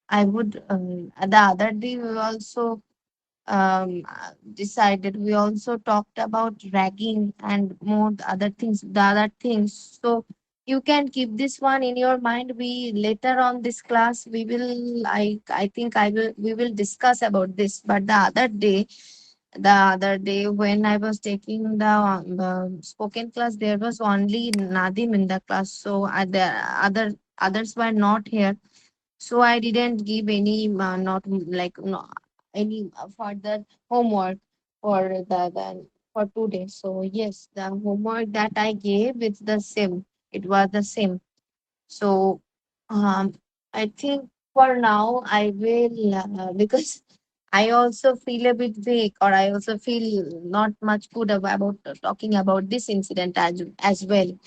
I would the other day we also decided, we also talked about ragging and more the other things. So you can keep this one in your mind. We later on this class we will, I think I will we will discuss about this. But the other day when I was taking the spoken class, there was only Nadim in the class, so the others were not here, so I didn't give any not like no, any further homework for the for today. So yes, the homework that I gave, it's the same. It was the same. So um, I think for now I will because I also feel a bit weak, or I also feel not much good about talking about this incident as well.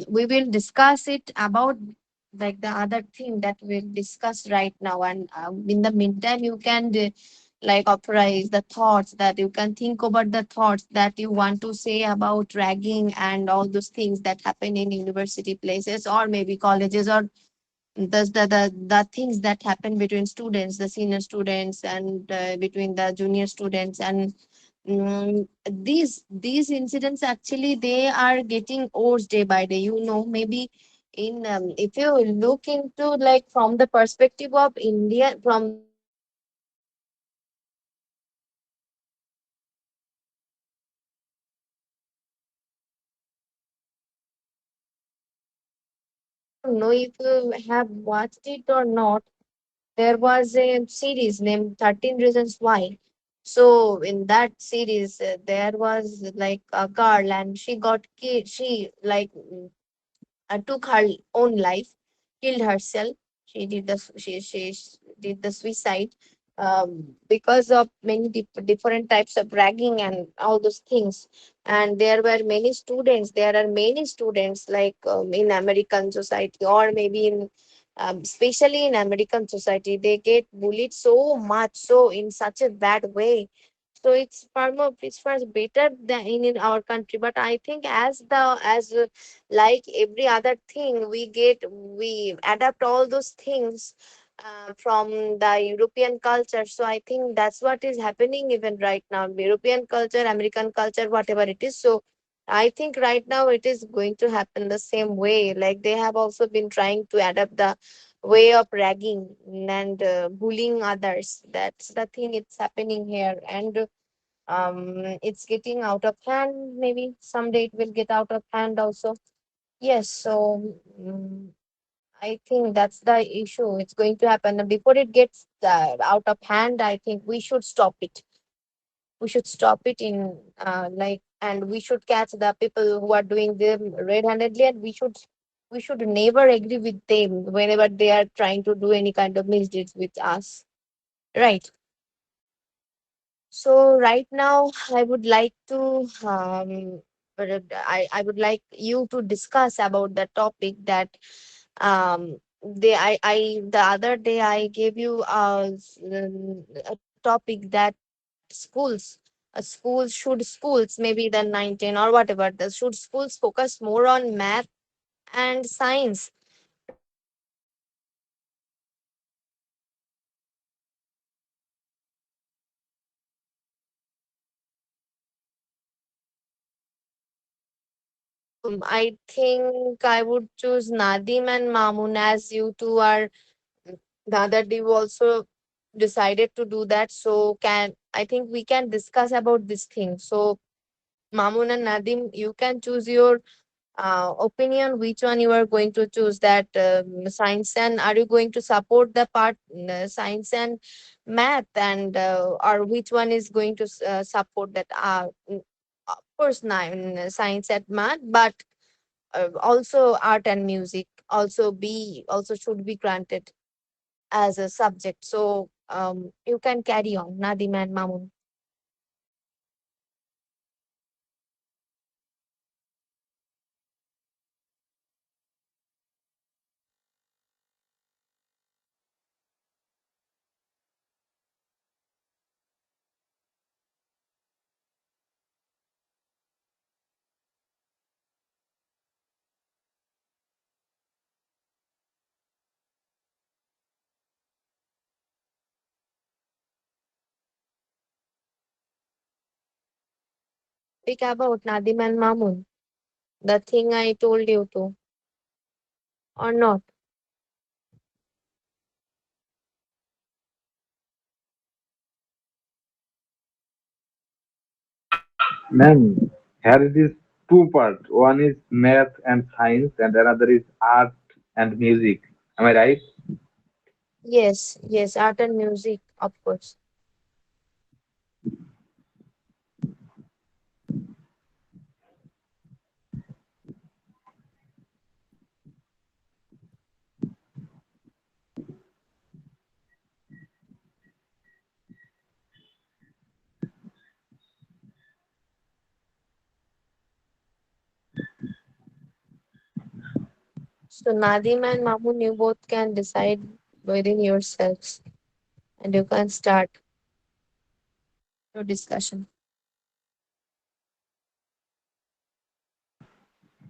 We will discuss it about like the other thing that we'll discuss right now, and in the meantime you can like authorize the thoughts, that you can think about the thoughts that you want to say about ragging and all those things that happen in university places or maybe colleges, or the things that happen between students, the senior students, and between the junior students. And these incidents actually they are getting worse day by day, maybe in if you look into like from the perspective of India, from the perspective of Indian society, I don't know if you have watched it or not. There was a series named 13 Reasons Why. So in that series, there was like a girl, and she got killed. She like took her own life, killed herself. She did the suicide because of many different types of ragging and all those things. And there were many students. There are many students like in American society, or maybe in especially in American society, they get bullied so much, so in such a bad way. So it's far better than in our country. But I think as like every other thing, we adapt all those things from the European culture. So I think that's what is happening even right now. European culture, American culture, whatever it is. So I think right now it is going to happen the same way. Like they have also been trying to adapt the way of ragging and bullying others. That's the thing. It's happening here, and it's getting out of hand. Maybe someday it will get out of hand also. Yes, so I think that's the issue. It's going to happen. And before it gets out of hand, I think we should stop it. We should stop it in and we should catch the people who are doing them red-handedly, and we should never agree with them whenever they are trying to do any kind of misdeeds with us. Right. So right now, I would like to I would like you to discuss about the topic that the other day I gave you a topic that schools should schools maybe the 19 or whatever, the should schools focus more on math and science rather than I think I would choose Nadim and Mamun, as you two are the other day we also decided to do that. So can I think we can discuss about this thing. So Mamun and Nadim, you can choose your opinion, which one you are going to choose, that science, and are you going to support the part science and math, and or which one is going to support that of course science and math, but also art and music also should be granted as a subject. So you can carry on, Nadim and Mamun. speak about Nadim and Mamun, the thing I told you to, or not? Ma'am, here it is two part. One is math and science, and another is art and music. Am I right? Yes, yes, art and music, of course. So Nadim and Mamun, you both can decide within yourselves and you can start your discussion.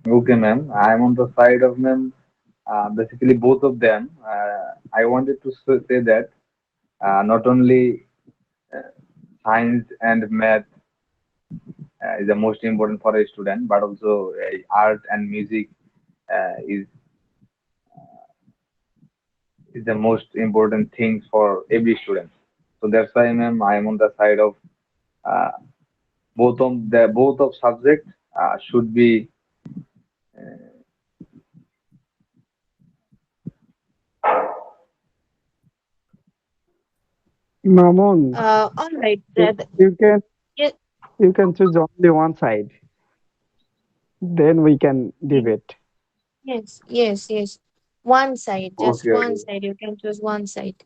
Okay, ma'am. I'm on the side of ma'am. Basically, both of them. I wanted to say that not only science and math is the most important for a student, but also art and music is the most important thing for every student. So that's why, ma'am, I am on the side of uh, both of subject should be Mamun, All right. you can Yes, choose only one side. Then we can debate. yes, yes, yes. One side, just okay. one Okay. side. You can choose one side.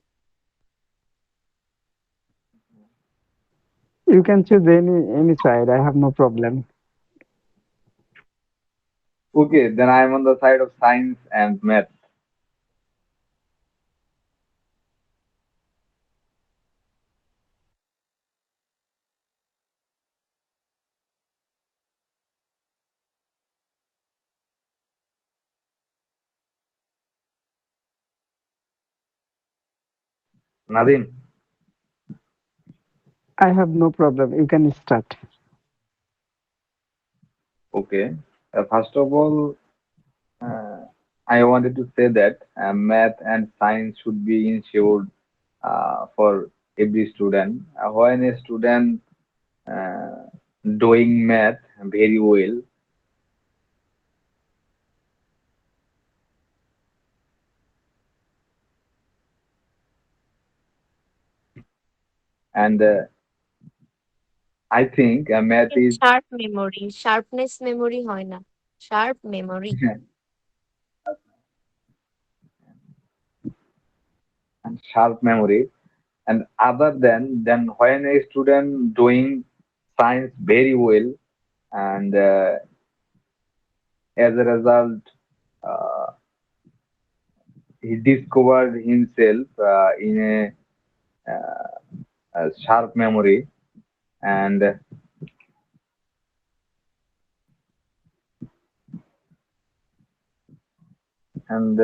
You can choose any side. I have no problem. Okay, then I am on the side of science and math. Nadim. I have no problem. You can start. Okay. First of all, uh, I wanted to say that math and science should be ensured for every student. When a student uh, doing math very well, and I think math is Sharp memory, sharpness memory হয় না, sharp memory. and sharp memory. And other than when a student doing science very well, and as a result, uh, he discovered himself in a sharp memory, and and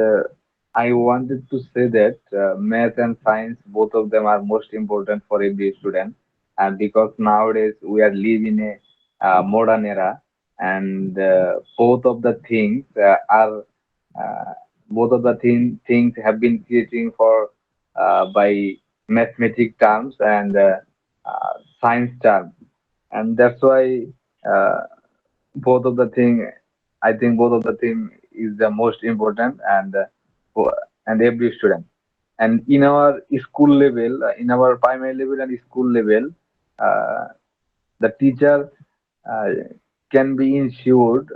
I wanted to say that math and science, both of them are most important for every student, and because nowadays we are living in a modern era, and both of the things are uh, both of the things have been creating for by mathematic terms and science terms, and that's why. Uh, both of the thing I think both of the thing is the most important, and every student, and in our school level, in our primary level and school level, uh, the teacher uh, can be ensured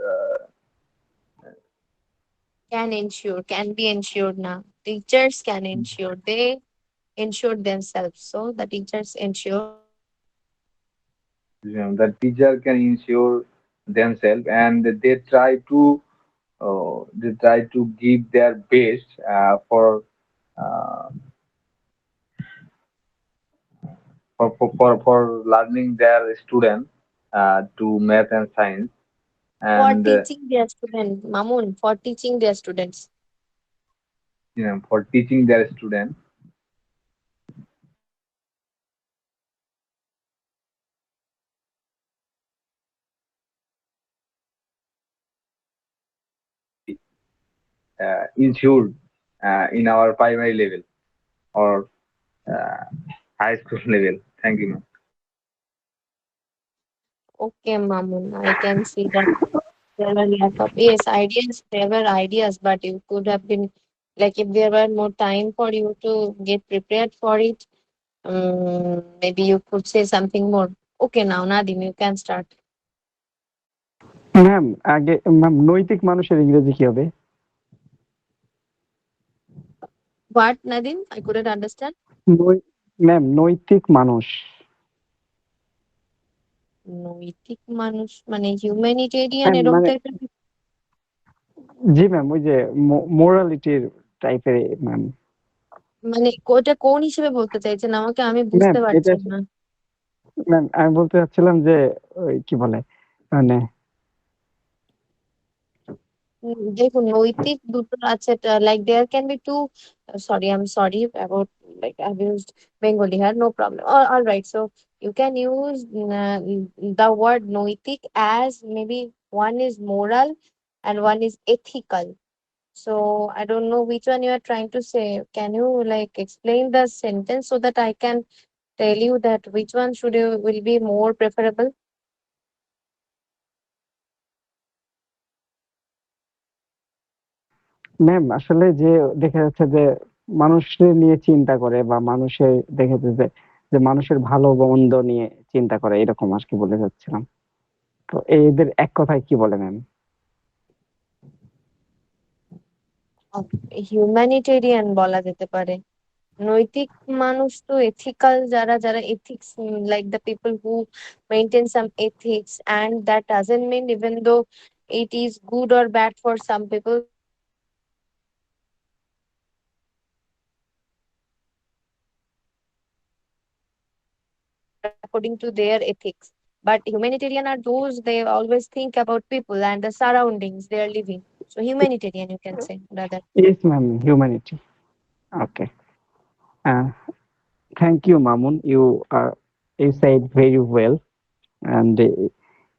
Can ensure, can be ensured now. Teachers can ensure. They ensure themselves. So the teachers ensure. the teacher can ensure themselves, and they try to give their best uh, for learning their students to math and science, For and teaching their students, Mamun, for teaching their students. for teaching their students. issued in our primary level or uh, high school level. Thank you, ma'am. Okay, Mamun, I can see that there were lack of yes ideas. There were ideas, but you could have been like if there were more time for you to get prepared for it. Maybe you could say something more. Okay, now Nadim, you can start. Ma'am আগে ma'am নৈতিক মানুষের ইংরেজি কি হবে? What, Nadim? I couldn't understand. নৈ- ma'am নৈতিক মানুষ। নৈতিক মানুষ মানে হিউম্যানিটেরিয়ান ম্যাম এরকম মানে টাইপের জি ম্যাম ওই যে মোরালিটির টাইপের ম্যাম। মানে ওটা কোন হিসেবে বলতে চাইছেন আমাকে আমি ম্যাম বুঝতে এটা পারছি না। ম্যাম আমি বলতে চাচ্ছিলাম যে ওই কি বলে মানে দেখুন নৈতিক দুটো আছে like there can be two sorry I am sorry about like I have used Bengali here no problem all right so you can use the word noitic as maybe one is moral and one is ethical. So I don't know which one you are trying to say. Can you like explain the sentence so that I can tell you that which one should you will be more preferable? Ma'am আসলে যে দেখা যাচ্ছে যে মানুষের নিয়ে চিন্তা করে বা মানুষের দেখা যাচ্ছে যে যে মানুষের ভালো মন্দ নিয়ে চিন্তা করে এরকম আর কি বলে যাচ্ছিলাম। তো এদের এক কথায় কি বলে ম্যাম? হিউম্যানিটেরিয়ান বলা যেতে পারে। নৈতিক মানুষ তো এথিক্যাল যারা যারা ethics like the people who maintain some ethics and that doesn't mean even though it is good or bad for some people they are still following according to their ethics. But humanitarian are those they always think about people and the surroundings they are living. So humanitarian you can say rather. Yes ma'am humanity. Okay, thank you Mamun, you said very well, and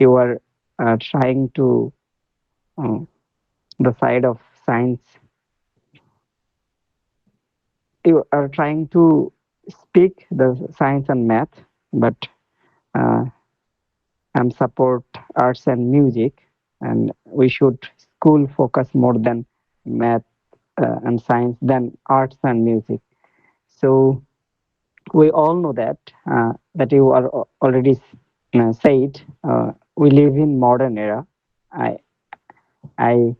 you are trying to uh, the side of science, you are trying to speak the science and math, but uh, I'm support arts and music, and we should school focus more than math and science than arts and music. So we all know that that you are already said we live in modern era. I i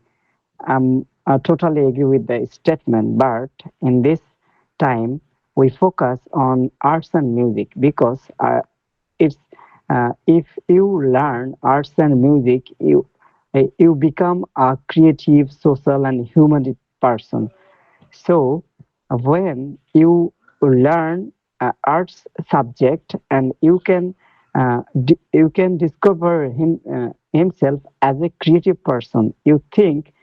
am totally agree with the statement, but in this time we focus on arts and music because it's if you learn arts and music, you become a creative, social, and human person. So when you learn arts subject, and you can discover himself as a creative person. You think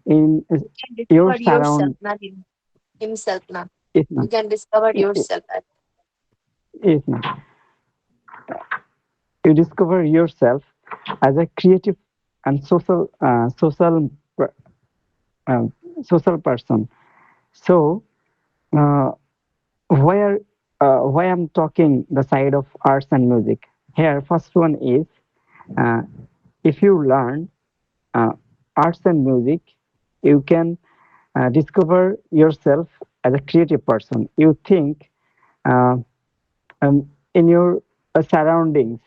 in You can your discover yourself surround. not him, himself now. Is You not can discover yourself. is not You discover yourself as a creative and uh, social person. So uh, where why I'm talking the side of arts and music here. First one is uh, if you learn uh, arts and music, you can discover yourself as a creative person. You think uh, in your surroundings,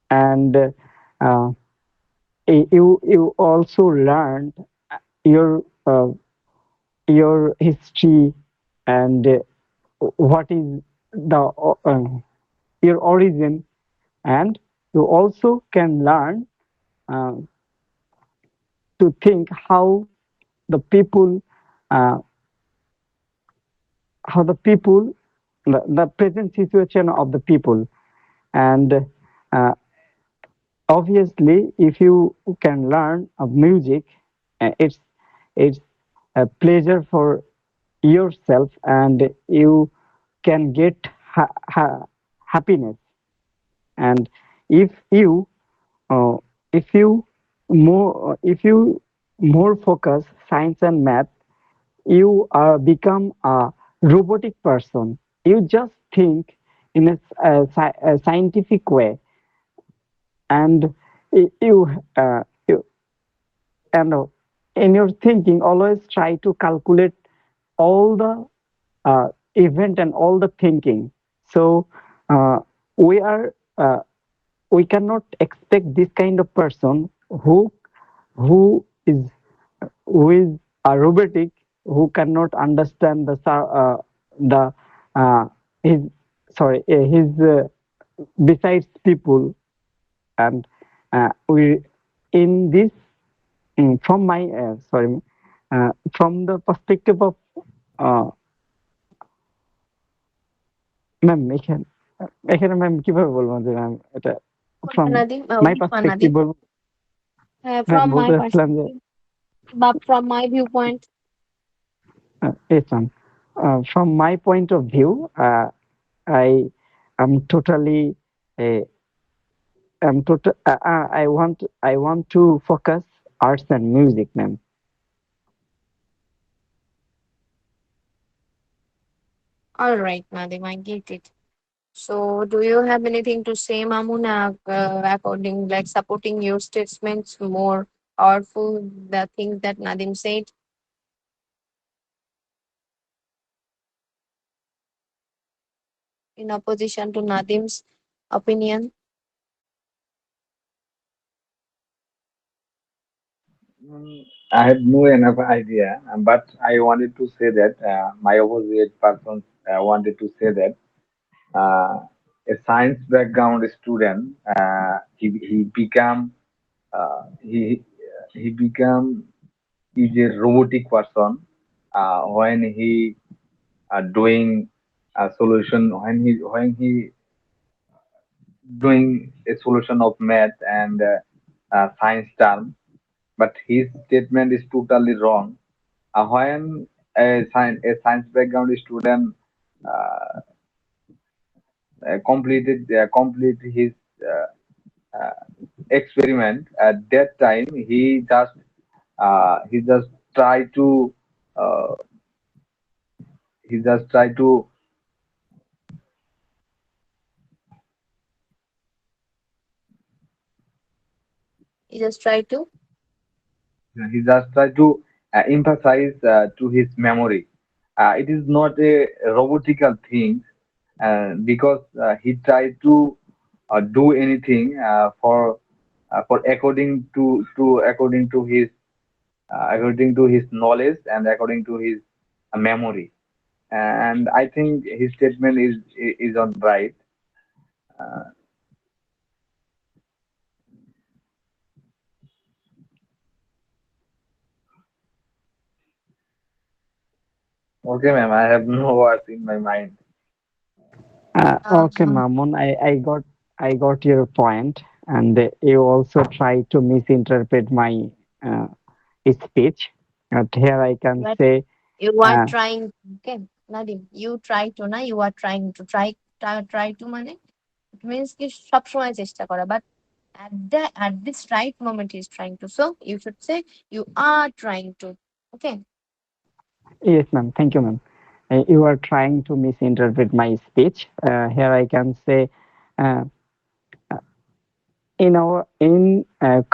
and you also learn your uh, your history, and what is the your origin, and you also can learn uh, to think the people uh, how the present situation of the people. And uh, obviously if you can learn of music, it's a pleasure for yourself, and you can get happiness. And if you uh, if you if you more focus science and math, you are become a robotic person. You just think in a scientific way, and you and in your thinking always try to calculate all the event and all the thinking. So uh, we are we cannot expect this kind of person who is who is a robotic, who cannot understand the his his besides people. And we in this from my from the perspective of uh, ma'am এখানে এখানে ma'am কিভাবে বলবো যে ma'am এটা from Nadim, my perspective Nadim, বলবো। Ma'am from বলতে my চাচ্ছিলাম যে perspective, but from my viewpoint, yes ma'am, from my point of view, I am totally uh, I want to focus arts and music, ma'am. all right, Nadim, I get it. So, do you have anything to say, Mamuna, according like supporting your statements more powerful, the things that Nadim said in opposition to Nadim's opinion? I had no enough idea, but I wanted to say that my opposite person wanted to say that a science background student, he become he become is a robotic person when he doing a solution when he doing a solution of math and science term, but his statement is totally wrong. When a science background student uh, complete his uh, experiment, at that time he just try to uh, he just try to You just try to. emphasize to his memory. It is not a robotical thing because he tried to do anything for according to his knowledge and according to his memory. And I think his statement is on right. Uh, okay, ma'am. I have no words in my mind. Okay, Uh, Mamun, I got your point, and you also try to misinterpret my uh, speech. But here I can but say, you are uh, trying, okay, Nadim, you try to na, you are trying to try to মানে it means কি সবসময় চেষ্টা করা, but at this right moment he is trying to, so you should say you are trying to, okay. yes, ma'am. Thank you, ma'am. You are trying to misinterpret my speech. Here I can say, uh, in our in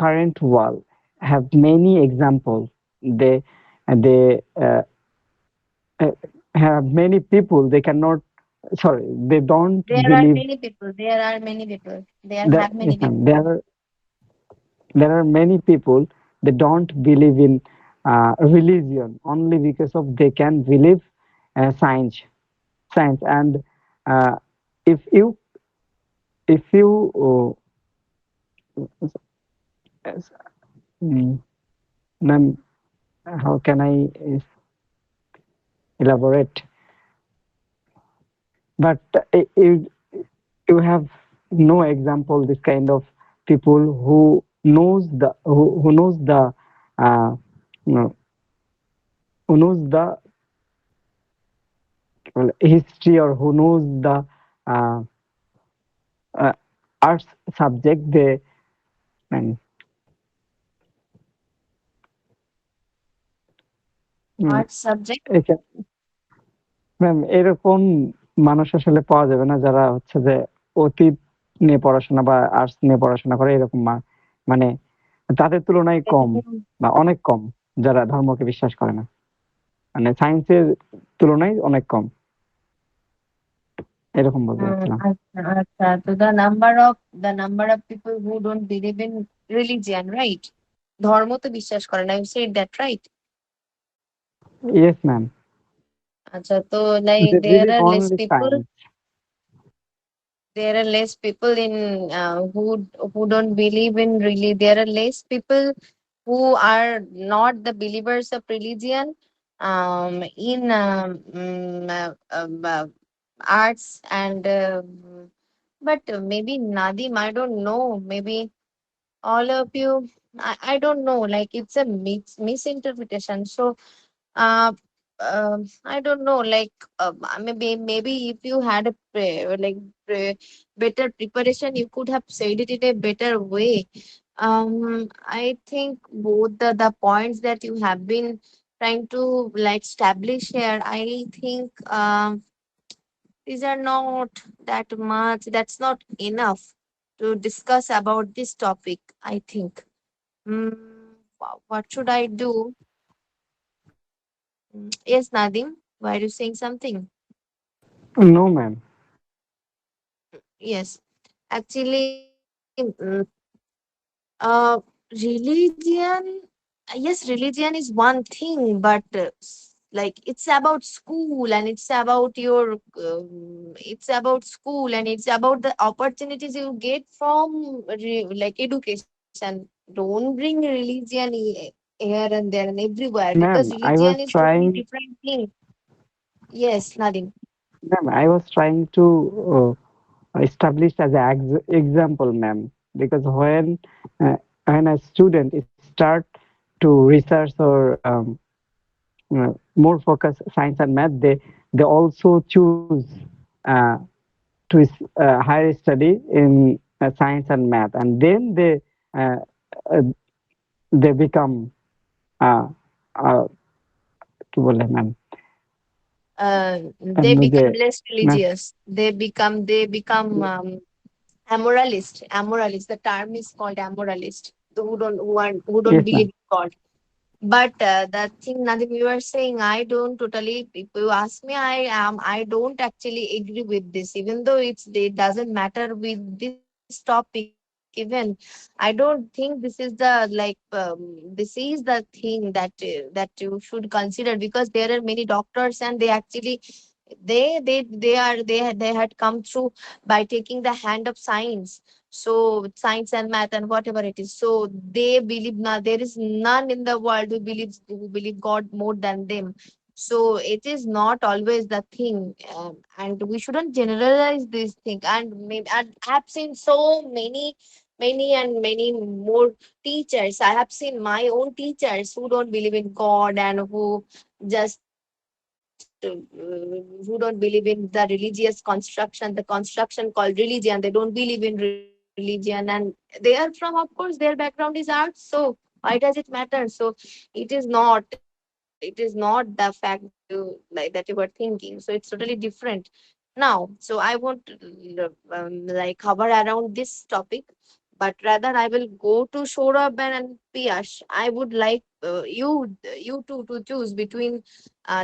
current world, have many examples. They uh, have many people. They cannot. Sorry, they don't believe. There are many people, there That have many yes, ma'am. people. There are many people. They don't believe in religion only because of they can believe science. And uh, if you if you mm, ma'am, how can I elaborate? But you have no example this kind of people who knows the uh, you know, who knows the history, or who knows the uh, uh, arts subject. They and Art subject. Ma'am এরকম মানুষ আসলে পাওয়া যাবে না যারা হচ্ছে যে অতীত নিয়ে পড়াশোনা বা আর্টস নিয়ে পড়াশোনা করে এরকম মানে তাদের তুলনায় কম বা অনেক কম যারা ধর্মকে বিশ্বাস করে না, মানে সায়েন্সের তুলনায় অনেক কম, এরকম বলতে চাচ্ছিলাম। আচ্ছা, আচ্ছা। তো the number of people who don't believe in religion, right? ধর্ম তো বিশ্বাস করে না। You said that, right? Yes ma'am, আচ্ছা, তো like they there believe are less only people. Science. There are less people in who don't believe in really. There are less people who are not the believers of religion in arts and but maybe Nadim, I don't know. Maybe all of you, I don't know. Like it's a misinterpretation. So uh, I don't know. Like maybe if you had a better preparation, you could have said it in a better way. I think both the points that you have been trying to like establish here, I think these are not that much. That's not enough to discuss about this topic. I think. What should I do? Yes, Nadim, why are you saying something? No ma'am. Yes, actually, religion, yes, religion is one thing, but like it's about school and it's about your, it's about school and it's about the opportunities you get from like education. Don't bring religion here and there and everywhere because ma'am I religion was is totally trying different thing. Yes, Nadim. Ma'am I was trying to established as an example, ma'am, because when a student start to research or more focus science and math, they also choose uh, to higher study in science and math, and then uh, uh, they become uh, uh, কি বলে ma'am, They যে become less math, religious. They become amoralist. Amoralist. The term is called amoralist. Who don't yes ma'am. believe in God. But the thing, Nadim, you are saying, I don't totally. If you ask me, I don't actually agree with this. Even though it doesn't matter with this topic. Even I don't think this is the like. This is the thing that you should consider because there are many doctors and they actually they had come through by taking the hand of science, so science and math and whatever it is, so they believe now there is none in the world who believe god more than them. So it is not always the thing, and we shouldn't generalize this thing. And maybe I have seen so many more teachers. I have seen my own teachers who don't believe in god and who just who don't believe in the religious construction, the construction called religion. They don't believe in religion, and they are from, of course, their background is arts. So why does it matter? So it is not the fact that you were thinking. So it's totally different. Now, so I won't like hover around this topic, but rather I will go to Saurabh and Piyash. I would like you two to choose between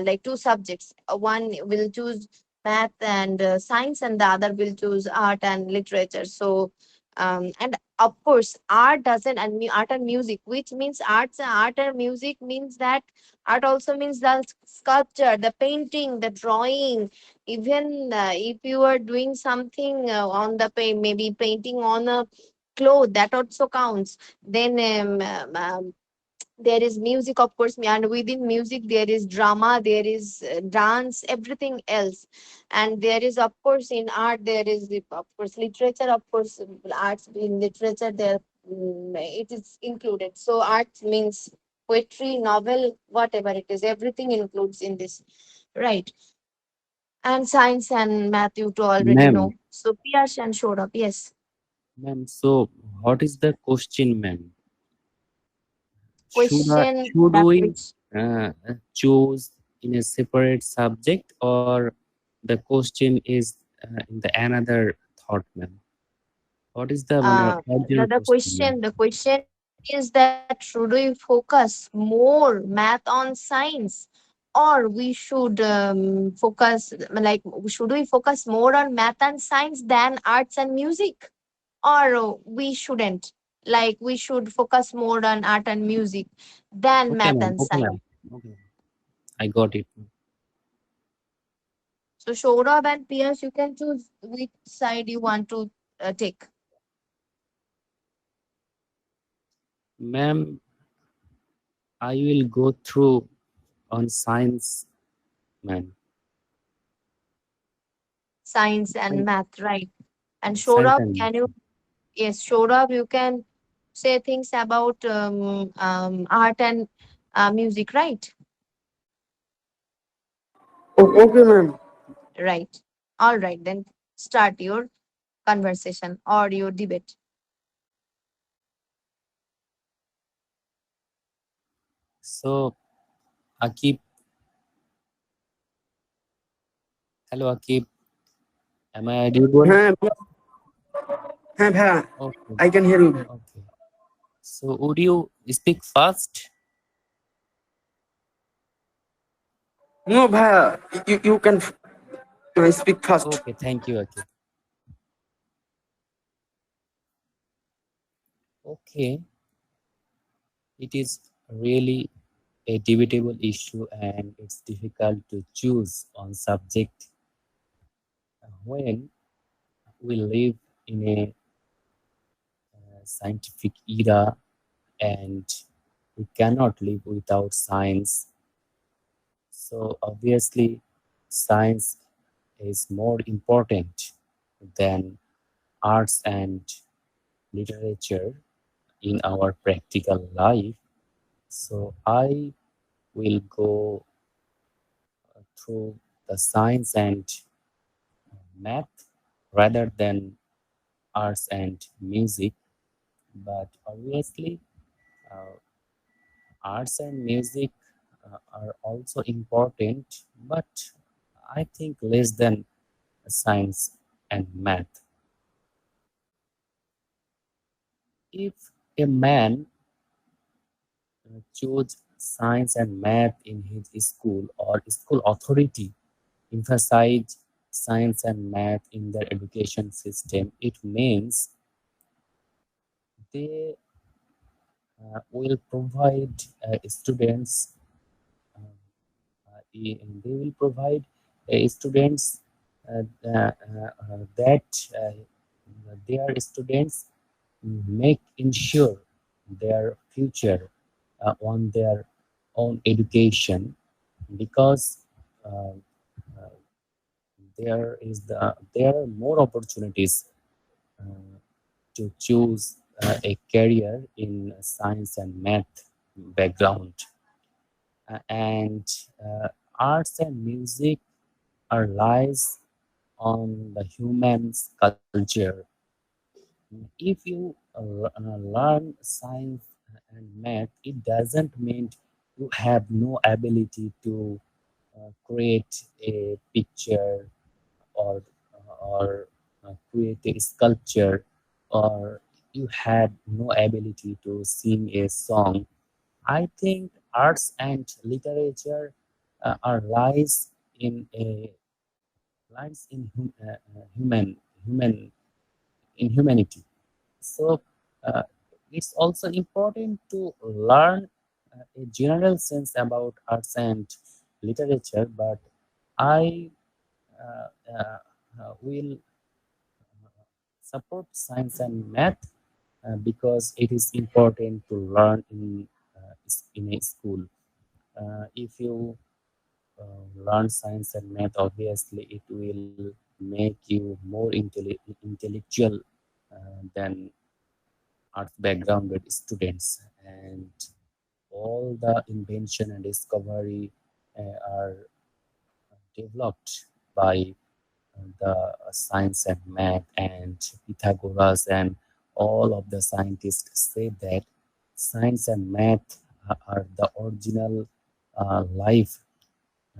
like two subjects. One will choose math and science, and the other will choose art and literature. So, and of course, art doesn't and art and music, which means art and music means that art also means the sculpture, the painting, the drawing. Even if you are doing something on the maybe painting on a cloth, that also counts. Then there is music, of course, and within music there is drama, there is dance, everything else. And there is, of course, in art there is of course literature, of course, arts in literature there, it is included. So art means poetry, novel, whatever it is, everything includes in this, right? And science and math you two already Ma'am, know. So Piyash and Shorab, yes. ma'am, so what is the question, ma'am? Should I Question should that we which? choose in a separate subject, or the question is in the another thought, ma'am? What is the original question, ma'am? The question is that should we focus more math on science, or we should focus like should we focus more on math and science than arts and music, or we shouldn't, like we should focus more on art and music than Okay, math ma'am. and Okay, ma'am. science. Okay, I got it. So Saurabh and Piers, you can choose which side you want to take. Ma'am, I will go through on science, ma'am. Science and math, right? And Science Saurabh, and can you, yes, Saurabh, you can say things about art and music, right? Okay, ma'am. Right. All right, then start your conversation or your debate. so Akib, hello Akib, am I audible? Huh, huh, Okay, I can hear you. okay. So would you speak fast? No, bhaiya, you can speak fast. Okay, thank you, Akib. Okay, it is really a debatable issue, and it's difficult to choose on subject when we live in a scientific era, and we cannot live without science. So obviously, science is more important than arts and literature in our practical life. So I will go through the science and math rather than arts and music. But obviously, uh, arts and music are also important, but I think less than science and math. If a man chose science and math in his school, or school authority emphasize science and math in their education system, it means they will provide students they will provide students that their students make ensure their future on their own education, because uh, uh, there are more opportunities uh, to choose a career in science and math background. And arts and music are lies on the human's culture. If you learn science and math, it doesn't mean you have no ability to create a picture, or create a sculpture, or you had no ability to sing a song. I think arts and literature are lies in a lies in human humanity. So uh, it's also important to learn a general sense about arts and literature, but I will support science and math because it is important to learn in a school. If you learn science and math, obviously it will make you more intellectual than arts backgrounded students, and all the invention and discovery are developed by the science and math, and Pythagoras and all of the scientists say that science and math are the original life.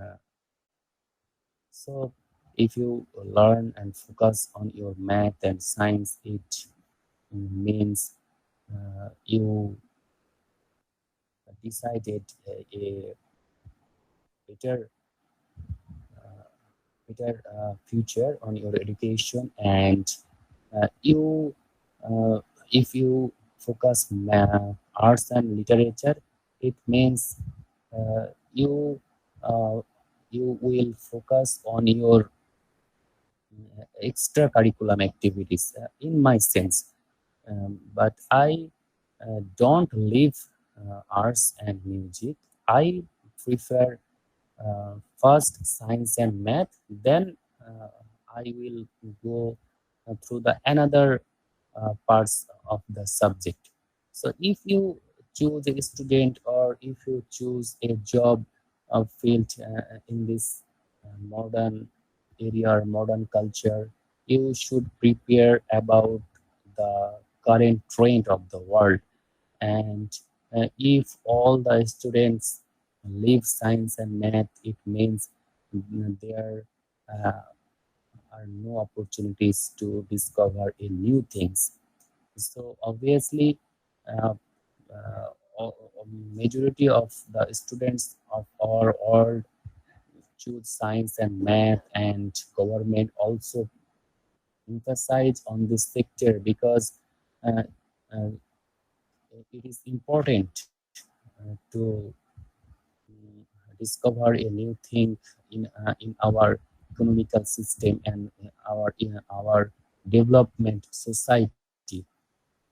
Uh, so if you learn and focus on your math and science, it means you decided a better future on your education. And you if you focus arts and literature, it means uh, you uh, you will focus on your extra curriculum activities, in my sense. But I don't leave arts and music. I prefer first science and math, then I will go through the another parts of the subject. So if you choose a student, or if you choose a job field in this modern area or modern culture, you should prepare about the current trend of the world. And if all the students leave science and math, it means there uh, are no opportunities to discover a new things. So obviously, uh, majority of the students of our world choose science and math, and government also emphasize on this sector because uh, uh, it is important to discover a new thing in our economical system and in our development society.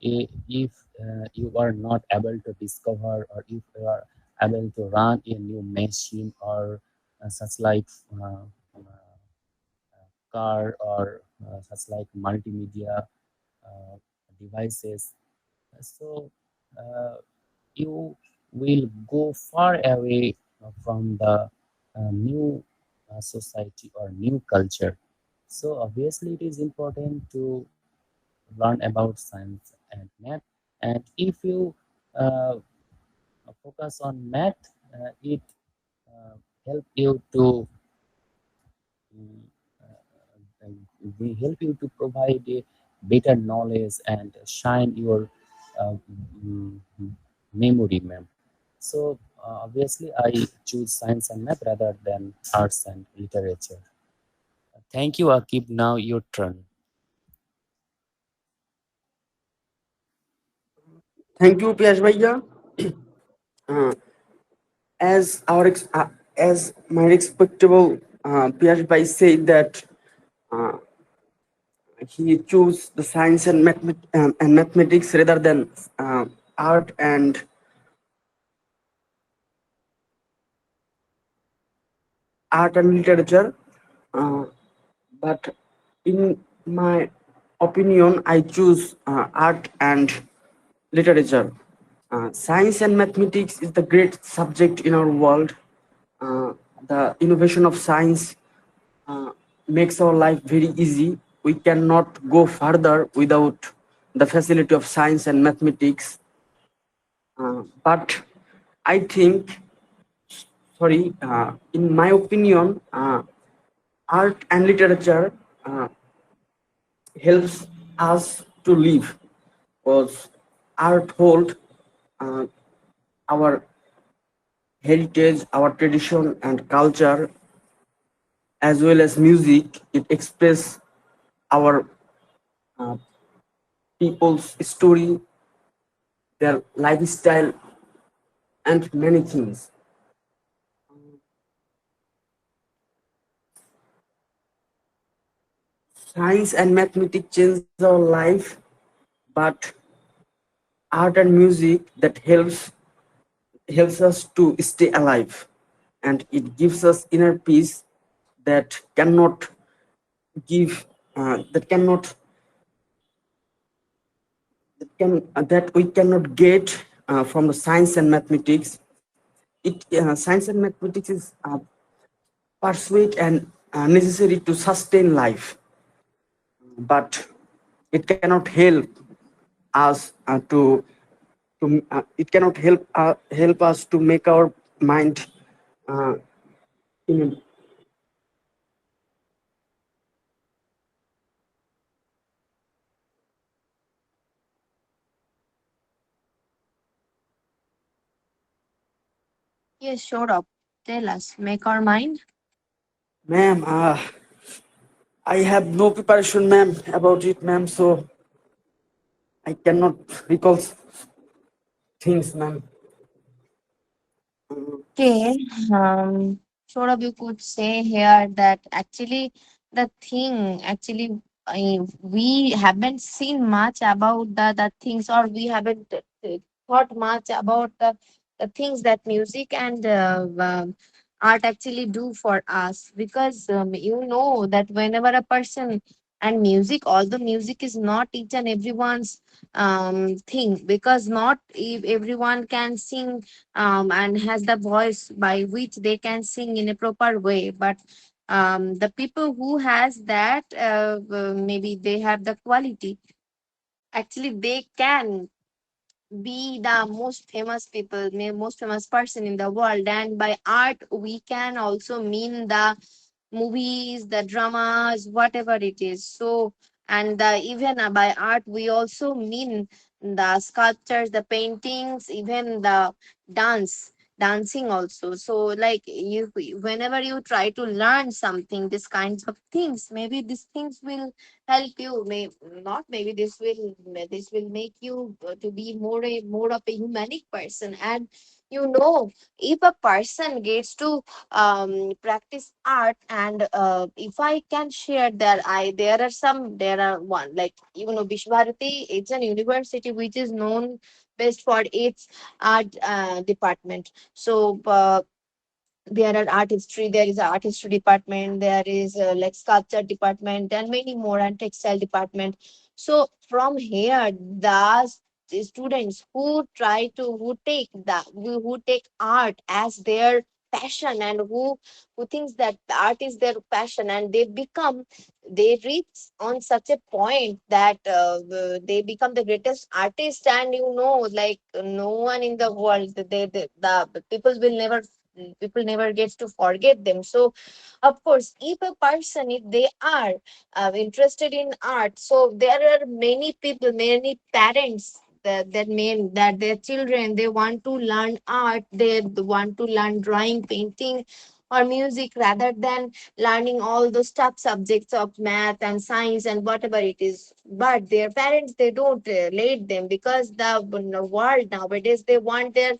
If you are not able to discover, or if you are able to run a new machine, or such like car, or such like multimedia uh, devices, so uh, you will go far away from the new society or new culture. So obviously, it is important to learn about science and math. And if you uh, focus on math, it help you to mm, we help you to provide a better knowledge and shine your uh, mm, memory, ma'am. So obviously, I choose science and math rather than arts and literature. Thank you, Akib. Now your turn. Thank you, Piyash Bhaiya. Uh, as my respectable Piyash Bhai said that uh, he chose the science and mathematics rather than art and literature. Uh, but in my opinion, I choose art and literature. Science and mathematics is the great subject in our world. Uh, the innovation of science uh, makes our life very easy. We cannot go further without the facility of science and mathematics. But I think, sorry, in my opinion, art and literature uh, helps us to live, because art hold uh, our heritage, our tradition and culture, as well as music. It express our uh, people's story, their lifestyle, and many things. Science and mathematics change our life, but art and music that helps us to stay alive, and it gives us inner peace that cannot give that cannot that we cannot get from the science and mathematics. It Science and mathematics is pursuit and necessary to sustain life, but it cannot help us it cannot help us to make our mind uh, in Yes, sure up. Tell us. Make our mind. ma'am, I have no preparation, ma'am, about it, ma'am. So I cannot recall things, ma'am. Okay. Sort of you could say here that actually the thing actually we haven't seen much about the things, or we haven't thought much about the things that music and art actually do for us, because you know that whenever a person and music, although music is not each and everyone's thing, because not everyone can sing and has the voice by which they can sing in a proper way, but the people who has that maybe they have the quality, actually they can be the most famous people, most famous person in the world. And by art we can also mean the movies, the dramas, whatever it is. So, and even by art, we also mean the sculptures, the paintings, even the dancing also. So, like you, whenever you try to learn something, this kinds of things, maybe these things will help you. May not, maybe this will make you to be more of a humanic person. And you know, if a person gets to practice art, and if I can share that there are one, like, you know, Vishvarati, it's an university which is known best for its art department. So there are art history, there is a art history department, there is like sculpture department and many more, and textile department. So from here the students who try to who take art as their passion, and who thinks that art is their passion, and they reach on such a point that they become the greatest artist. And you know, like no one in the world, the people never gets to forget them. So of course, if a person, if they are interested in art, so there are many people, many parents that mean that their children, they want to learn art, they want to learn drawing, painting or music, rather than learning all those tough subjects of math and science and whatever it is. But their parents, they don't let them, because the world nowadays, they want their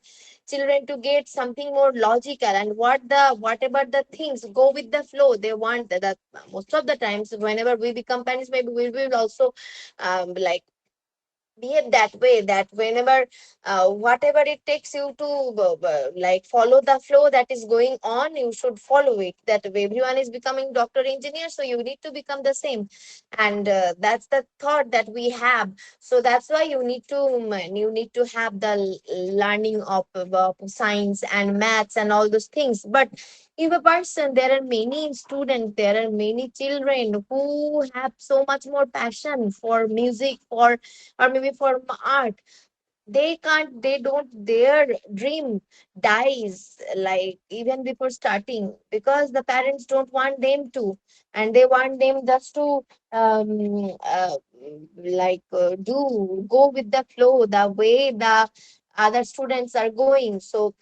children to get something more logical, and whatever the things go with the flow, they want that. Most of the times whenever we become parents, maybe we will also like behave that way, that whenever whatever it takes you to like follow the flow that is going on, you should follow it. That everyone is becoming doctor, engineer, so you need to become the same. And that's the thought that we have. So that's why you need to have the learning of science and maths and all those things. But if a person, there are many students, there are many children who have so much more passion for music, for or maybe for art. They don't, their dream dies like even before starting, because the parents don't want them to, and they want them just to do go with the flow, the way the other students are going. So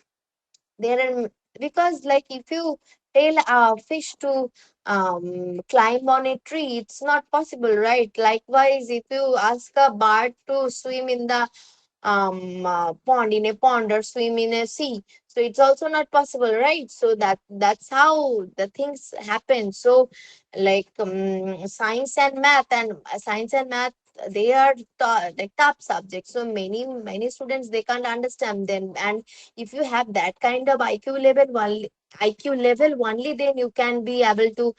there are, because like if you tell a fish to climb on a tree, it's not possible, right? Likewise, if you ask a bird to swim in the pond, in a pond, or swim in a sea, so it's also not possible, right? So that's how the things happen. So like science and math, they are like top subjects, so many students, they can't understand them. And if you have that kind of IQ level only, then you can be able to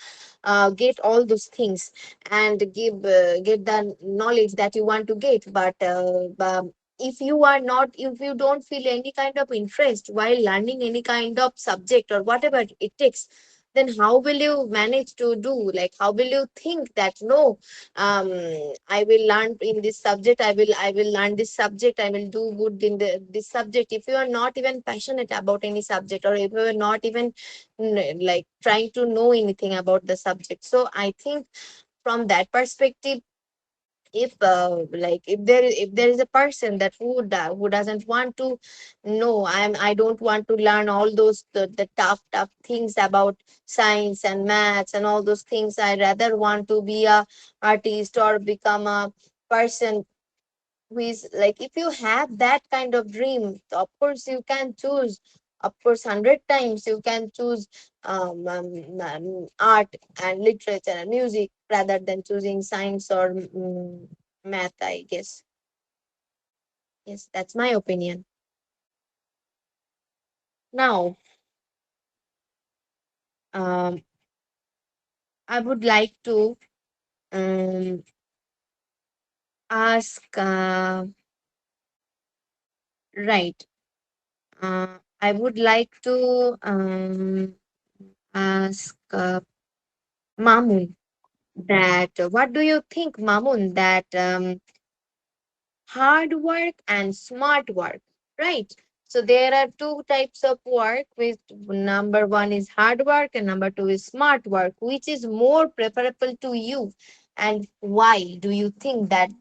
get all those things and get the knowledge that you want to get. But if you are not, if you don't feel any kind of interest while learning any kind of subject or whatever it takes, then how will you manage to do, like how will you think that no, um I will learn in this subject, I will learn this subject, I will do good in this subject, if you are not even passionate about any subject, or if you are not even like trying to know anything about the subject. So I think from that perspective, if like if there is a person that who doesn't want to know, I don't want to learn all those the tough things about science and maths and all those things, I rather want to be a artist or become a person who is like, if you have that kind of dream, of course you can choose, of course 100 times you can choose art and literature and music rather than choosing science or math, I guess. Yes, that's my opinion. Now, um, I would like to um, ask, right, I would like to ask Mamun that what do you think, Mamun, that hard work and smart work, right? So there are two types of work, which number one is hard work and number two is smart work. Which is more preferable to you, and why do you think that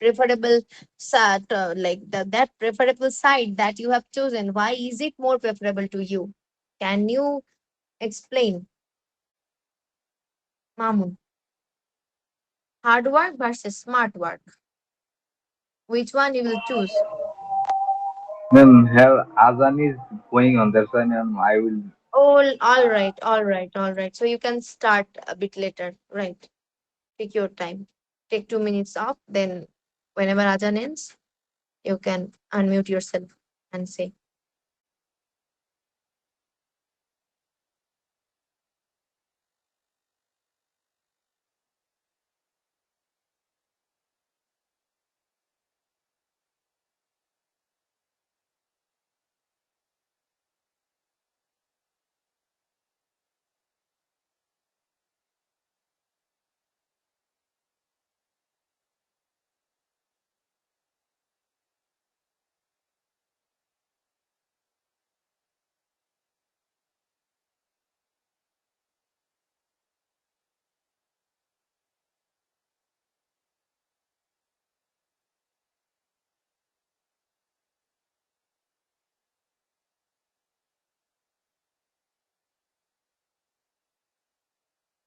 preferable side, like that preferable side that you have chosen, why is it more preferable to you? Can you explain, Mamun? Hard work versus smart work, which one you will choose? Ma'am, here Azan is going on. That's why, ma'am, I will. All right, all right, all right. So you can start a bit later, right? Take your time. Take 2 minutes off. Then, whenever Ajan ends, you can unmute yourself and say.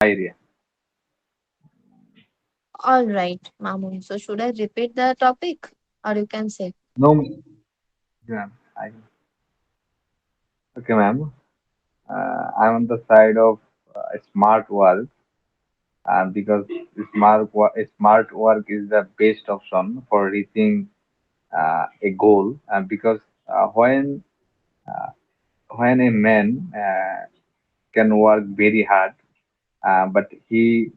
Idea. All right, Mamun. So should I repeat the topic, or you can say? No, ma'am. Okay, ma'am. I'm on the side of smart work, because smart work is the best option for reaching a goal. Because uh, when uh, when a man can work very hard, but he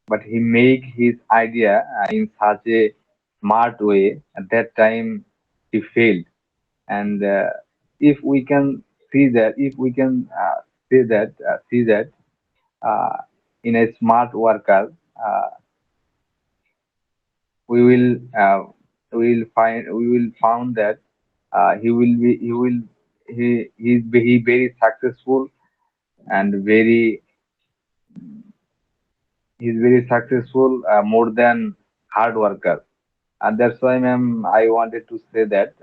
make his idea in such a smart way. At that time, he failed. And if we can if we can see that uh, in a smart worker, uh, we will we will found that he very successful, and he's very successful more than hard worker. And that's why, ma'am, I wanted to say that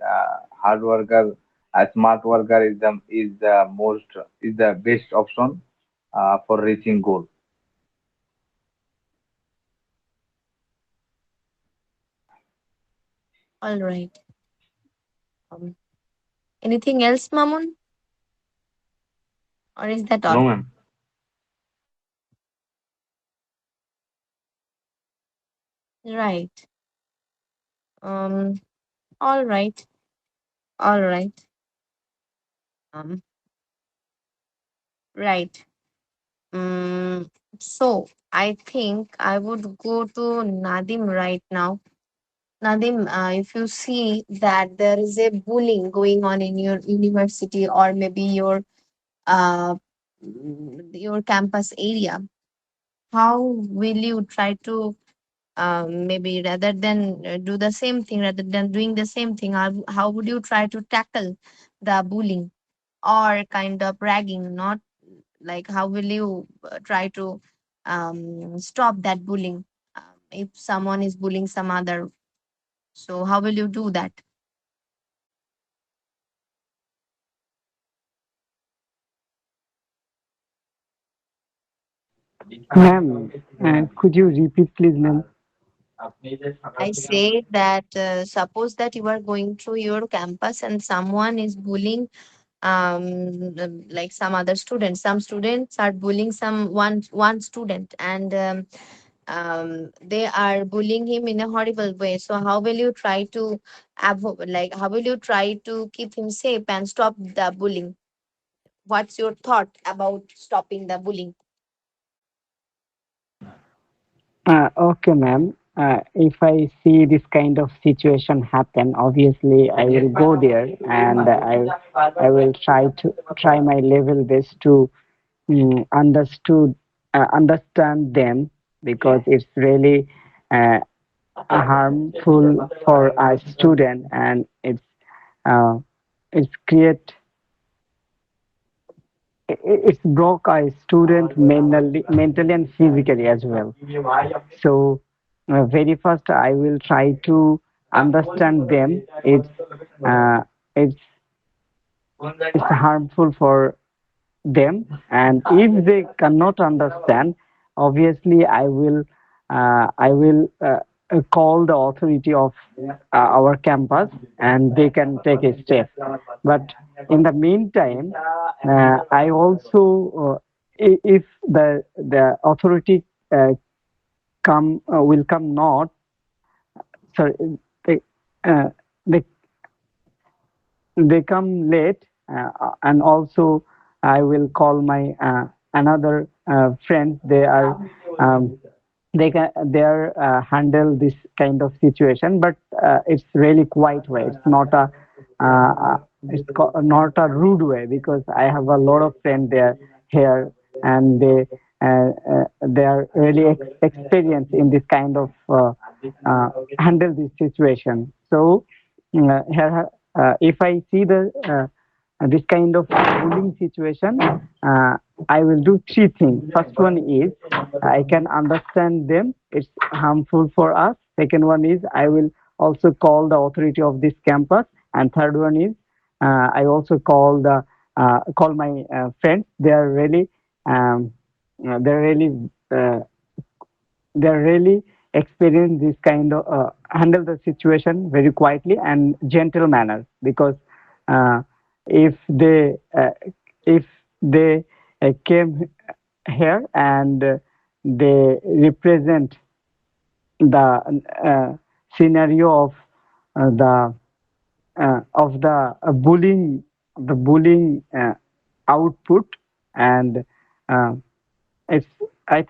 hard worker, a smart worker is the best option for reaching goal. All right. Um, Anything else, Mamun, or is that No, all? ma'am. Right. Um. All right. All right. Um. Right. So I think I would go to Nadim right now. Nadim, if you see that there is a bullying going on in your university or maybe your uh, your campus area, how will you try to maybe rather than do the same thing, rather than doing the same thing, how would you try to tackle the bullying or kind of ragging? Not like how will you try to stop that bullying if someone is bullying some other? So how will you do that? Ma'am, could you repeat, please, ma'am? I say that suppose that you are going through your campus and someone is bullying like some other students. Some students are bullying one student, and they are bullying him in a horrible way. So how will you try to like how will you try to keep him safe and stop the bullying? What's your thought about stopping the bullying? Okay, ma'am. If I see this kind of situation happen, obviously I will go there and I will try my level best to understand them, because it's really uh, harmful for a student, and uh, it's create it's broke a student mentally and physically as well. So very first I will try to understand them. Uh, it's it's harmful for them, and if they cannot understand, obviously I will call the authority of our campus, and they can take a step. But in the meantime, I also if the authority uh, come will come not, sorry, they uh, they they come late, and also I will call my another friends. Um, they are handle this kind of situation, but it's really quiet way. It's not a not a rude way, because I have a lot of friends there here, and they are really experienced in this kind of handle this situation. So here, if I see the this kind of bullying situation, I will do three things. First one is I can understand them. It's harmful for us. Second one is I will also call the authority of this campus. And third one is I also call my friends. Um, they're really uh, they're really experience this kind of handle the situation very quietly and gentle manner, because uh, if they uh, if they came here and they represent the scenario of the bullying output, and uh, it's I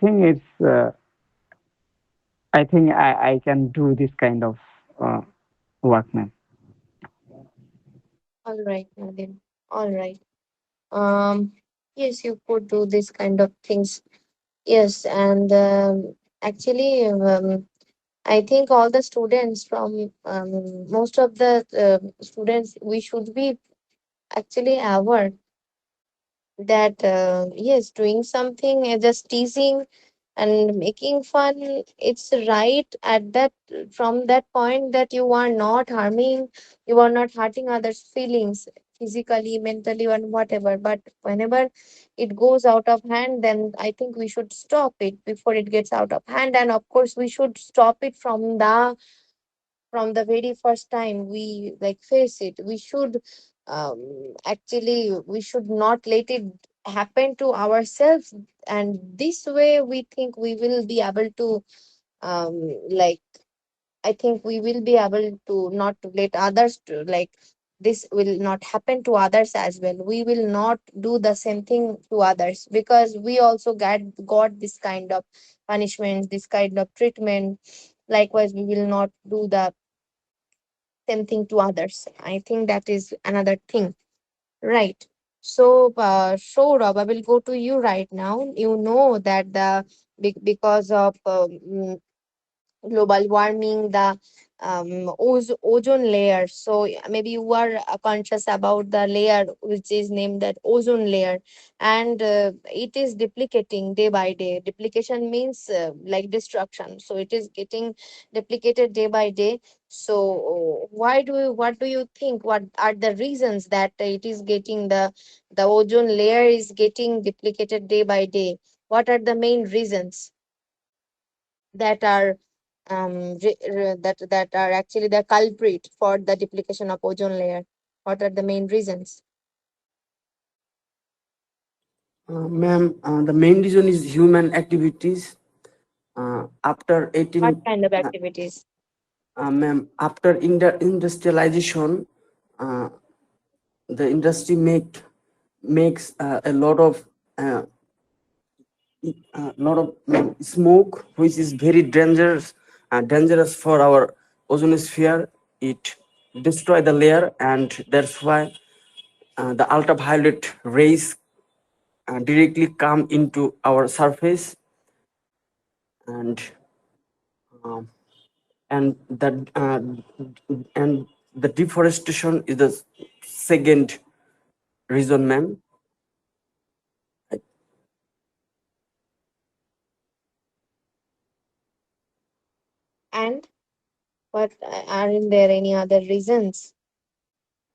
think I can do this kind of uh, work, man. All right, Nadim. All right. Um, yes, you could do this kind of things. Yes, and actually, I think all the students from most of the students, we should be actually aware that yes, doing something, just teasing and making fun, it's right at that, from that point that you are not harming, you are not hurting others feelings physically, mentally, and whatever. But whenever it goes out of hand, then I think we should stop it before it gets out of hand. And of course we should stop it from the very first time we like face it. We should actually we should not let it happen to ourselves, and this way we think we will be able to um like I think we will be able to not to let others to like this will not happen to others as well. We will not do the same thing to others, because we also got this kind of punishment, this kind of treatment. Likewise, we will not do the same thing to others. I think that is another thing, right? So, Saurabh, I will go to you right now. You know that because of global warming, the ozone layer. So maybe you are conscious about the layer which is named that ozone layer, and it is duplicating day by day. Duplication means like destruction. So it is getting duplicated day by day. So what do you think? What are the reasons that it is getting the ozone layer is getting duplicated day by day? What are the main reasons that are that are actually the culprit for the duplication of ozone layer? What are the main reasons? Ma'am, the main reason is human activities. After What 18, kind of activities? ma'am, after industrialization, uh, the industry makes a uh, lot of smoke, which is very dangerous for our ozone sphere. It destroy the layer, and that's why the ultraviolet rays directly come into our surface, and um, and that and the deforestation is the second reason, ma'am. And what aren't there any other reasons?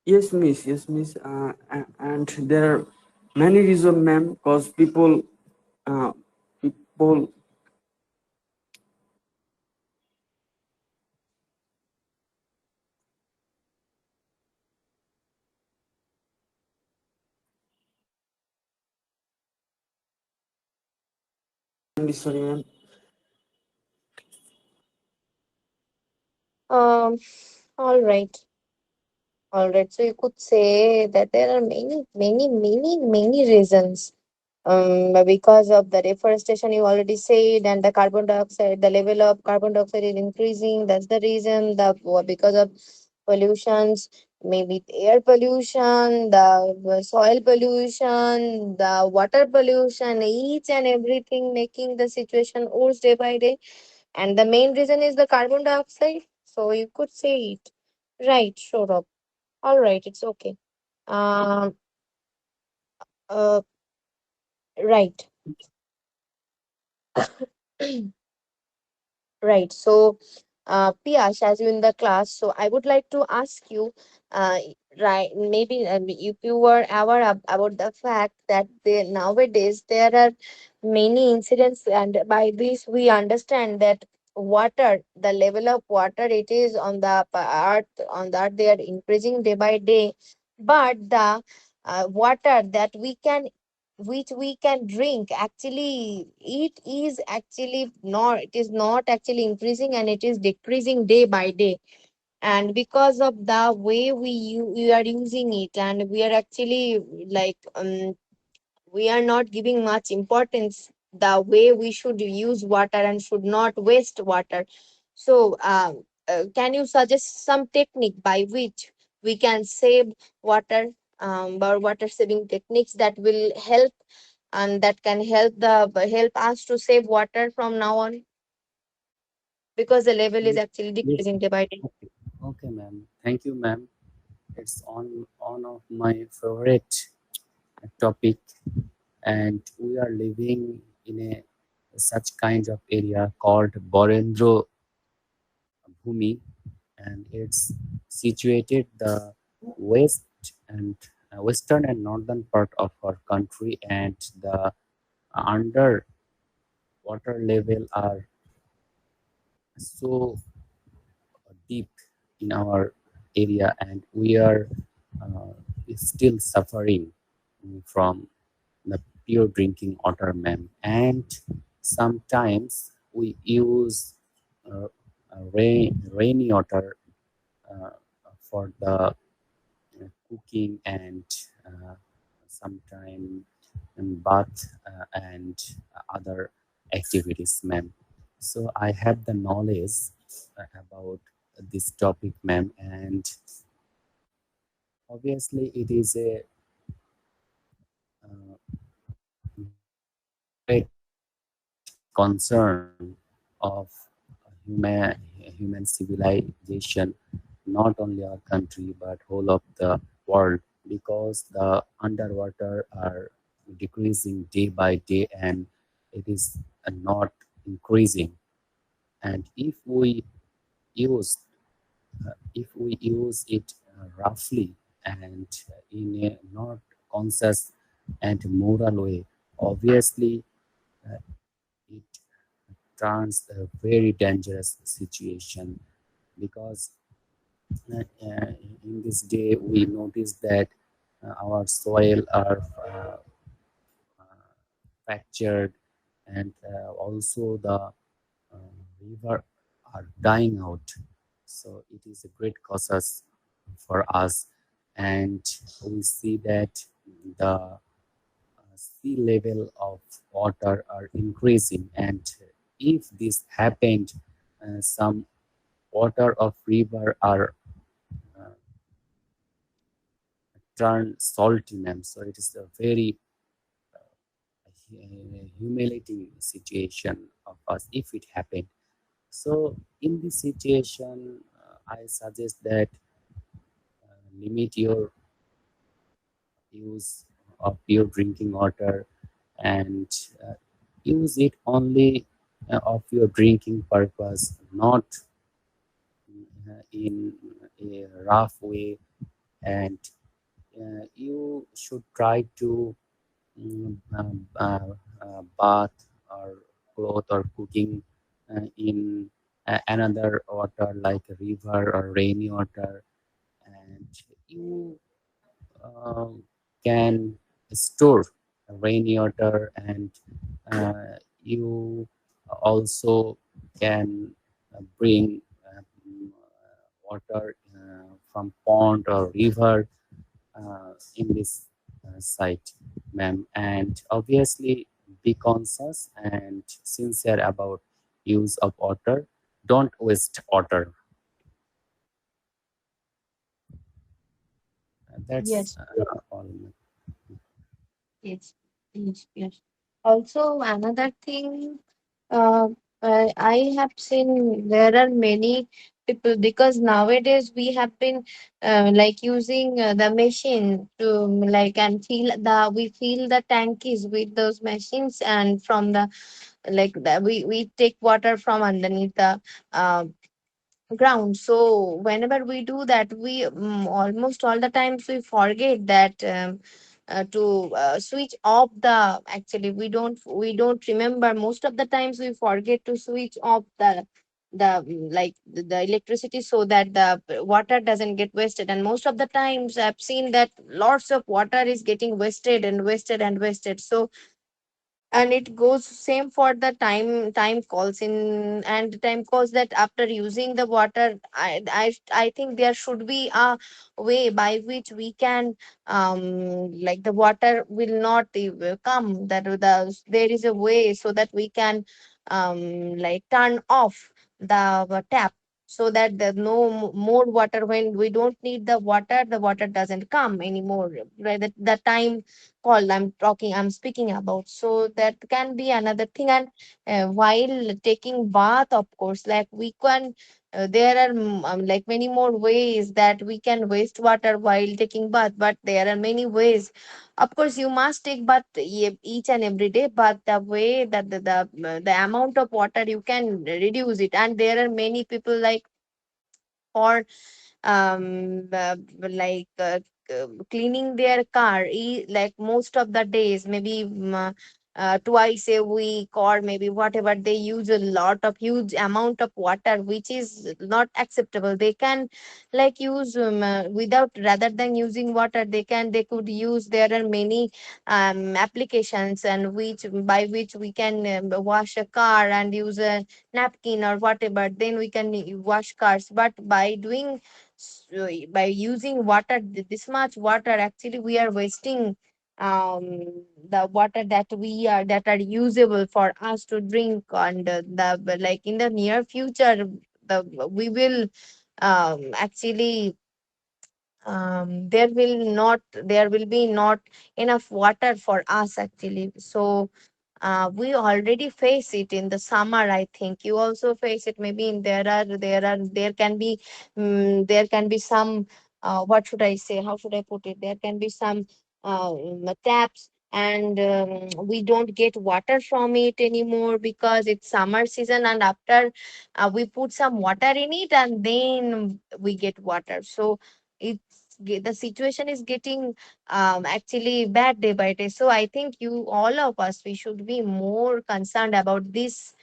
Yes, miss, and there are many reasons, ma'am, because uh, people. Sorry, ma'am. um all right. All right, so you could say that there are many reasons. Because of the deforestation, you already said, and the carbon dioxide, the level of carbon dioxide is increasing. That's the reason. Because of pollutions, maybe air pollution, the soil pollution, the water pollution, each and everything making the situation worse day by day. And the main reason is the carbon dioxide. So you could say it. Right, sure up. All right, it's okay. Um, uh, right. Right. So, Piyash, as you in the class, so I would like to ask you, uh, right, maybe if you were aware about the fact that nowadays there are many incidents, and by this we understand that water, the level of water, it is on the earth, they are increasing day by day, but the water that we can which we can drink, actually it is actually not, it is not actually increasing, and it is decreasing day by day. And because of the way we are using it, and we are actually like we are not giving much importance the way we should use water and should not waste water. So can you suggest some technique by which we can save water, or water saving techniques that will help, and that can help us to save water from now on, because the level is actually Yes, decreasing day by day. okay, okay, ma'am. Thank you, ma'am. It's on of my favorite topic, and we are living in a such kind of area called Borendro Bhumi, and it's situated the west and western and northern part of our country, and the under water level are so deep in our area, and we are uh, still suffering from the pure drinking water, ma'am. And sometimes we use rainy water uh, for the cooking, and sometime bath and other activities, ma'am. So I have the knowledge about this topic, ma'am, and obviously it is a great concern of human civilization, not only our country but whole of the world, because the underwater are decreasing day by day and it is not increasing. And use if we use it roughly and in a not conscious and moral way, obviously it turns a very dangerous situation, because in this day we notice that our soil are fractured, and also the river are dying out. So it is a great causes for us, and we see that the sea level of water are increasing, and if this happened, some water of river are uh, turned salty, ma'am. So it is a very humiliating situation of us if it happened. So in this situation, I suggest that limit your use of pure drinking water, and uh, use it only of your drinking purpose, not in a rough way. And you should try to bath or cloth or cooking in another water like a river or rainy water, and you uh, can store rainy water, and you also can bring water from pond or river in this site, ma'am. And obviously be conscious and sincere about use of water. Don't waste water. That's Yes. all. Yes, yes, yes. Also, another thing, uh, I have seen there are many people, because nowadays we have been like using the machine to like and feel the we fill the tankies with those machines, and from the like the, we take water from underneath the uh, ground. So whenever we do that, we almost all the times we forget that to switch off the, actually we don't remember, most of the times we forget to switch off the electricity, so that the water doesn't get wasted. And most of the times I've seen that lots of water is getting wasted and wasted and wasted. So, and it goes same for the time calls in, and time calls that after using the water, I think there should be a way by which we can like the water will not come, that there is a way so that we can like turn off the tap, so that the no more water, when we don't need the water doesn't come anymore, right? The time called I'm speaking about. So that can be another thing. And while taking bath, of course, like we can there are like many more ways that we can waste water while taking bath, but there are many ways. Of course you must take bath each and every day, but the way that the amount of water you can reduce it. And there are many people like for like cleaning their car, like most of the days, maybe twice a week, or maybe whatever, they use a lot of huge amount of water, which is not acceptable. They can like use without, rather than using water, they could use, there are many applications, and which by which we can wash a car and use a napkin or whatever, then we can wash cars. But by doing by using water, this much water, actually we are wasting um the water that are usable for us to drink. And the like in the near future, the we will actually there will be not enough water for us actually. So we already face it in the summer. I think you also face it. Maybe in there can be there can be some what should I say, how should I put it, there can be some taps, and we don't get water from it anymore because it's summer season, and after we put some water in it and then we get water. So the situation is getting actually bad day by day. So I think you all of us, we should be more concerned about this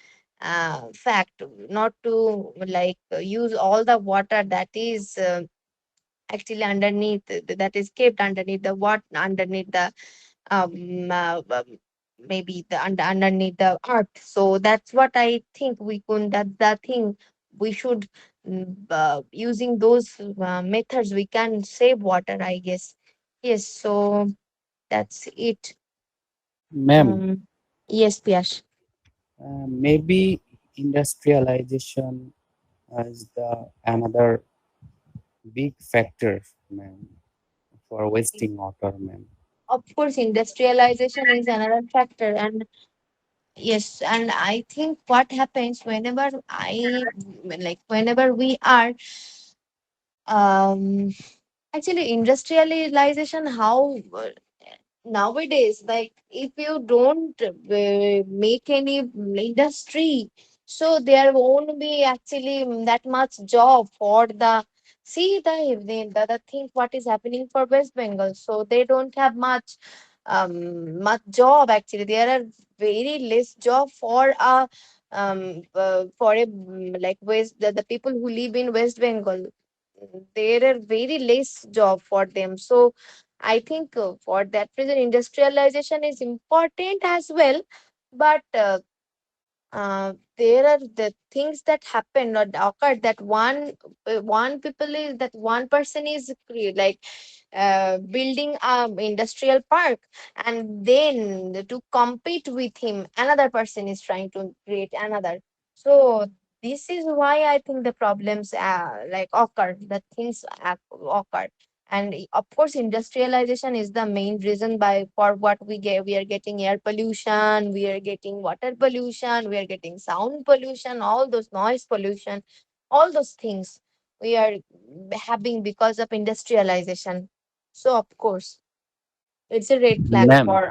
fact, not to like use all the water that is actually underneath, that is kept underneath the what underneath the maybe underneath the earth. So that's what I think we could, that's the thing we should using those methods we can save water, I guess. Yes, so that's it. Ma'am, Yes, Piyash. maybe industrialization is the another big factor, ma'am, for wasting water, ma'am. Of course, industrialization is another factor, and yes, and I think what happens whenever whenever we are um actually industrialization, how nowadays, like if you don't make any industry, so there won't be actually that much job for the, see the thing what is happening for West Bengal. So they don't have much job actually. There are very less job for a like the people who live in West Bengal. There are very less job for them. So I think for that reason industrialization is important as well. But there are the things that happen or occur, that one people is that one person is building a industrial park, and then to compete with him another person is trying to create another. So this is why I think the problems occur, the things occur. And of course industrialization is the main reason by for what we are getting air pollution, we are getting water pollution, we are getting sound pollution, all those noise pollution, all those things we are having because of industrialization. So of course it's a red flag Ma'am, for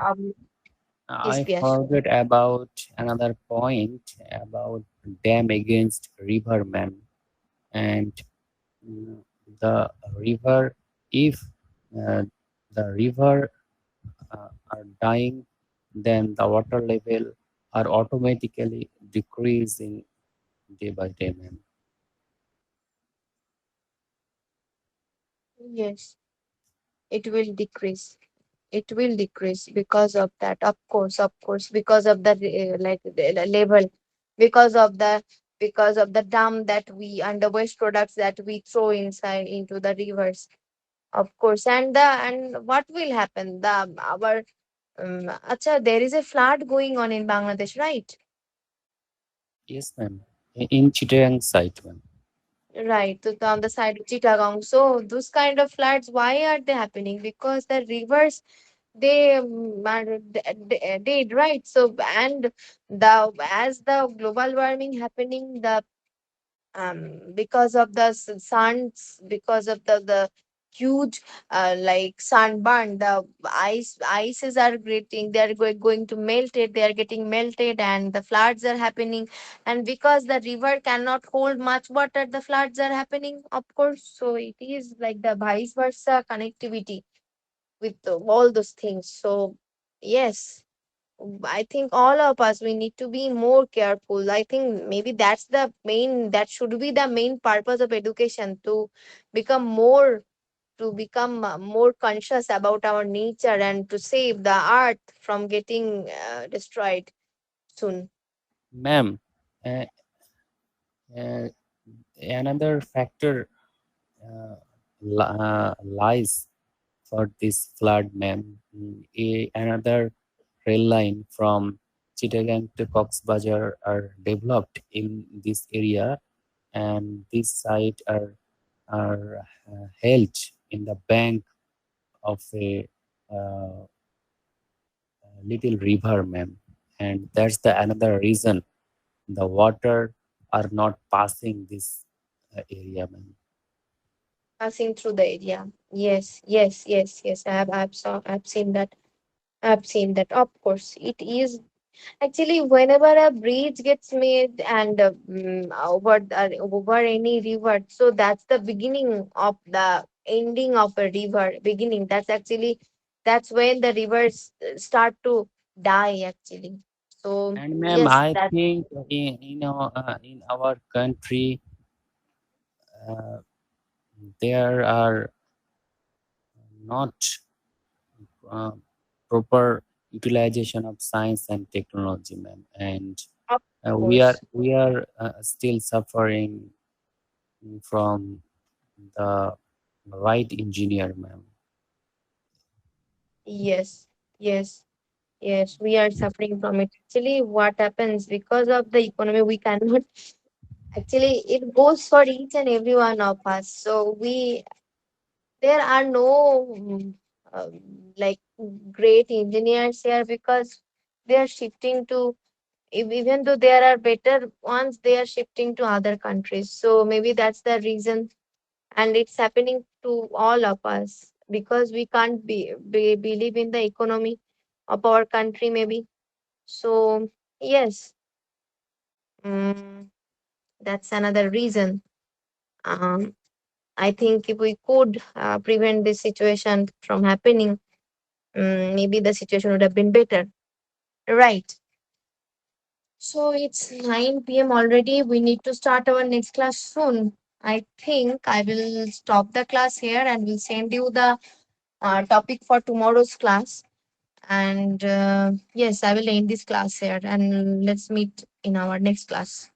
yes, I Piyash. forgot about another point about dam against river, ma'am. And mm, the river, if uh, the river are dying, then the water level are automatically decreasing day by day, ma'am. Yes, it will decrease, it will decrease because of that. Of course, because of the level, because of the dam that we and the waste products that we throw inside into the rivers. Of course, and what will happen, the our acha, there is a flood going on in Bangladesh, right? Yes, ma'am. In Chittagong site, ma'am. Right, on the side of Chittagong. So those kind of floods, why are they happening? Because the rivers, they are dead, right? So and the as the global warming happening, the because of the suns, because of the huge sunburn, the ices are getting, they are going to melt it, they are getting melted, and the floods are happening. And because the river cannot hold much water, the floods are happening, of course. So it is like the vice versa connectivity with all those things. So yes, I think all of us, we need to be more careful. I think maybe that should be the main purpose of education, to become more conscious about our nature and to save the earth from getting destroyed soon. Ma'am, uh, uh, another factor lies for this flood, ma'am. Another rail line from Chittagong to Cox's Bazar are developed in this area, and this site are held in the bank of a uh, little river, ma'am. And that's the another reason the water are not passing this area, ma'am. Passing through the area. Yes, yes, yes, yes. I've seen that. I've seen that. Of course, it is actually whenever a bridge gets made and over any river, so that's the beginning of the ending of a river. Beginning. That's when the rivers start to die. Actually, so And ma'am, yes, I that think in our country uh, there are not uh, proper utilization of science and technology, ma'am. And of we are course. still suffering from the right engineer, ma'am. Yes, yes. Yes, we are suffering from it. Actually, what happens because of the economy, we cannot actually, it goes for each and every one of us. So there are no like great engineers here because they are shifting to, even though there are better ones, they are shifting to other countries. So maybe that's the reason, and it's happening to all of us because we can't believe in the economy of our country, maybe. So yes, mm, that's another reason. Um, I think if we could prevent this situation from happening, maybe the situation would have been better. Right. So it's 9 p.m. already. We need to start our next class soon. I think I will stop the class here and will send you the topic for tomorrow's class. And yes, I will end this class here and let's meet in our next class.